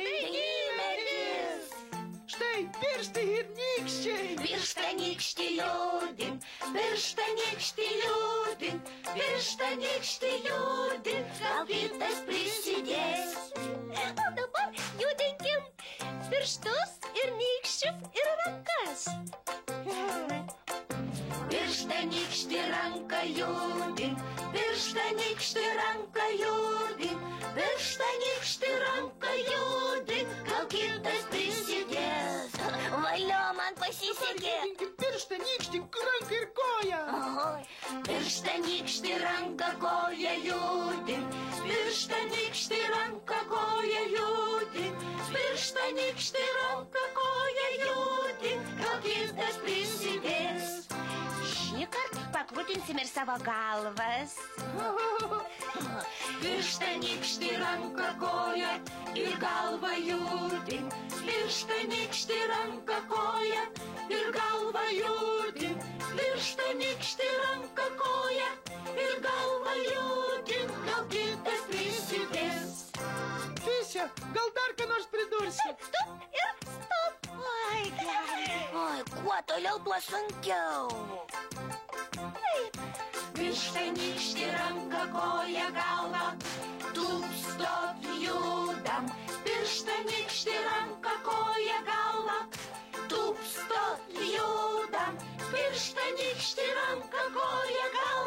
įmerkis. Štai pirštai ir nykščiai. Pirštanykštį judink, pirštanykštį judink, pirštanykštį judink, gal kitas prisidės. O dabar judinkim pirštus ir nykščius ir rankas. Pirštanykštį ranką judink, pirštanykštį ranką judink, pirštanykštį ranką judink, gal kitas prisidės. Valio, man pasisekė. Judinkit pirštanykštį ranką ir koją. Pirštanykštį ranką koją judink, pirštanykštį ranką koją judink, pirštanykštį ranką koją judink, gal kitas prisidės. Šįkart pakrutinsim ir savo galvas. Pirštanykštį ranką koją ir galvą judink, pirštanykštį ranką koją ir galvą judink, pirštanykštį ranką koją ir galvą judink, gal kitas prisidės. Fisia, gal dar ką nors pridursi? Stop ir stop. Oi, gerai. Oi, kuo toliau, tuo sunkiau. Pirštanykštį ranką koją galvą, tūpstot judam. Pirštanykštį ranką koją galvą, tūpstot judam. Pirštanykštį ranką koją galvą.